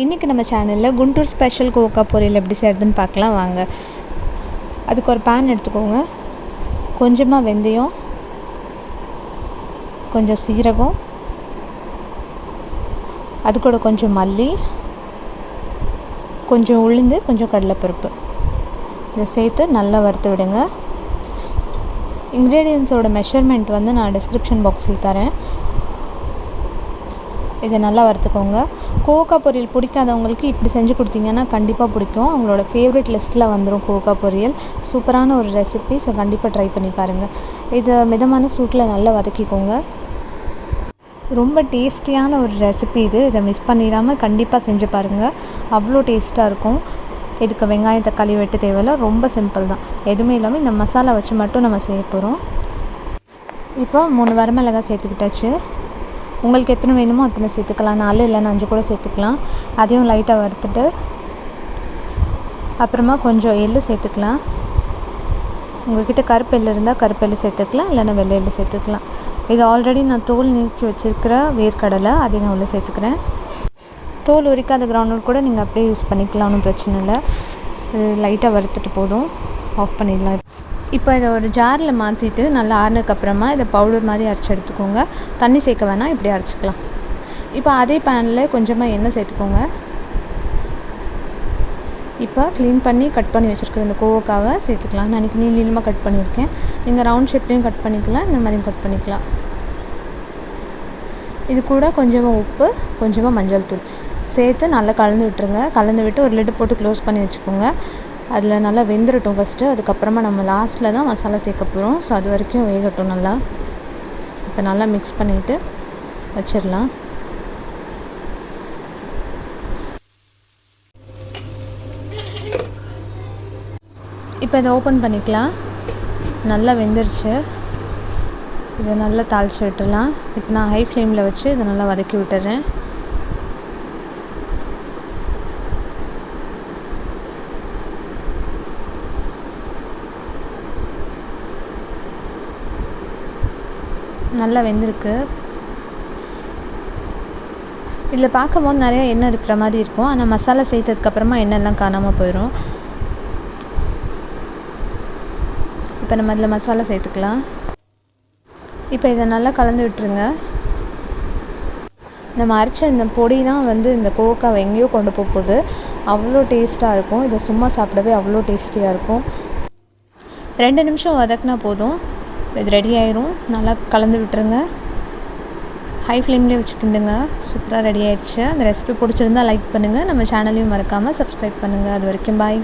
இன்றைக்கி நம்ம சேனலில் குண்டூர் ஸ்பெஷல் கோவக்காய் பொரியல் எப்படி செய்கிறதுன்னு பார்க்கலாம் வாங்க. அதுக்கு ஒரு பேன் எடுத்துக்கோங்க. கொஞ்சமாக வெந்தயம், கொஞ்சம் சீரகம், அது கூட கொஞ்சம் மல்லி, கொஞ்சம் உளுந்து, கொஞ்சம் கடலைப்பருப்பு இதை சேர்த்து நல்லா வறுத்து விடுங்க. இன்க்ரீடியன்ஸோட மெஷர்மெண்ட் வந்து நான் டிஸ்கிரிப்ஷன் பாக்ஸில் தரேன். இதை நல்லா வறுத்துக்கோங்க. கோவக்காய் பொரியல் பிடிக்காதவங்களுக்கு இப்படி செஞ்சு கொடுத்தீங்கன்னா கண்டிப்பாக பிடிக்கும். அவங்களோட ஃபேவரட் லிஸ்ட்டில் வந்துடும் கோவக்காய் பொரியல். சூப்பரான ஒரு ரெசிபி. ஸோ கண்டிப்பாக ட்ரை பண்ணி பாருங்கள். இதை மிதமான சூட்டில் நல்லா வதக்கிக்கோங்க. ரொம்ப டேஸ்டியான ஒரு ரெசிபி இது. இதை மிஸ் பண்ணிடாமல் கண்டிப்பாக செஞ்சு பாருங்கள். அவ்வளோ டேஸ்ட்டாக இருக்கும். இதுக்கு வெங்காயம் தக்காளி வெட்ட தேவையில்ல. ரொம்ப சிம்பிள் தான். எதுவுமே இல்லாமல் இந்த மசாலா வச்சு மட்டும் நம்ம செய்ய போகிறோம். இப்போ 3 வரமிளகாய் சேர்த்துக்கிட்டாச்சு. உங்களுக்கு எத்தனை வேணுமோ அத்தனை சேர்த்துக்கலாம். 4 இல்லைன்னா 5 கூட சேர்த்துக்கலாம். அதையும் லைட்டாக வறுத்துட்டு அப்புறமா கொஞ்சம் எள்ளு சேர்த்துக்கலாம். உங்கள்கிட்ட கருப்பு எள்ளு இருந்தால் கருப்பு எள்ளு சேர்த்துக்கலாம், இல்லைன்னா வெள்ளை எள்ளு சேர்த்துக்கலாம். இது ஆல்ரெடி நான் தோல் நீக்கி வச்சுருக்கிற வேர்க்கடலை, அதை நான் உள்ள சேர்த்துக்கிறேன். தோல் உரிக்காத கிரவுண்ட் கூட நீங்கள் அப்படியே யூஸ் பண்ணிக்கலாம், ஒன்றும் பிரச்சனை இல்லை. இது லைட்டாக வறுத்துட்டு போதும், ஆஃப் பண்ணிடலாம். இப்போ இதை ஒரு ஜாரில் மாற்றிட்டு நல்லா ஆறுனதுக்கப்புறமா இதை பவுடர் மாதிரி அரைச்சி எடுத்துக்கோங்க. தண்ணி சேர்க்க வேணாம், இப்படி அரைச்சிக்கலாம். இப்போ அதே பேனில் கொஞ்சமாக எண்ணெய் சேர்த்துக்கோங்க. இப்போ க்ளீன் பண்ணி கட் பண்ணி வச்சுருக்கிற இந்த கோவக்காவை சேர்த்துக்கலாம். நான் இன்றைக்கி நீளமாக கட் பண்ணியிருக்கேன். நீங்கள் ரவுண்ட் ஷேப்லேயும் கட் பண்ணிக்கலாம், இந்த மாதிரியும் கட் பண்ணிக்கலாம். இது கூட கொஞ்சமாக உப்பு, கொஞ்சமாக மஞ்சள் தூள் சேர்த்து நல்லா கலந்து விட்டுருங்க. கலந்து விட்டு ஒரு லிட்டு போட்டு க்ளோஸ் பண்ணி வச்சுக்கோங்க. அதில் நல்லா வெந்துடட்டும் ஃபஸ்ட்டு. அதுக்கப்புறமா நம்ம லாஸ்ட்டில் தான் மசாலா சேர்க்க போகிறோம். ஸோ அது வரைக்கும் வேகட்டும் நல்லா. இப்போ நல்லா மிக்ஸ் பண்ணிவிட்டு வச்சிடலாம். இப்போ இதை ஓப்பன் பண்ணிக்கலாம். நல்லா வெந்துருச்சு. இதை நல்லா தாளித்து விட்டுடலாம். இப்போ நான் ஹை ஃப்ளேமில் வச்சு இதை நல்லா வதக்கி விட்டுறேன். நல்லா வெந்திருக்கு. இதில் பார்க்கும்போது நிறைய எண்ணெய் இருக்கிற மாதிரி இருக்கும். ஆனால் மசாலா சேர்த்ததுக்கப்புறமா எண்ணெய்லாம் காணாமல் போயிடும். இப்போ நம்ம இதில் மசாலா சேர்த்துக்கலாம். இப்போ இதை நல்லா கலந்து விட்டுருங்க. நம்ம அரைச்ச இந்த பொடி தான் வந்து இந்த கோவக்காவை எங்கேயோ கொண்டு போகுது. அவ்வளோ டேஸ்ட்டாக இருக்கும். இதை சும்மா சாப்பிடவே அவ்வளோ டேஸ்டியாக இருக்கும். 2 நிமிஷம் வதக்கினா போதும், இது ரெடி ஆயிரும். நல்லா கலந்து விட்டுருங்க. ஹை ஃப்ளேம்லேயே வச்சுக்கிண்டுங்க. சூப்பராக ரெடி ஆயிடுச்சு. அந்த ரெசிபி பிடிச்சிருந்தால் லைக் பண்ணுங்கள். நம்ம சேனலையும் மறக்காமல் சப்ஸ்கிரைப் பண்ணுங்கள். அது வரைக்கும் பாய்.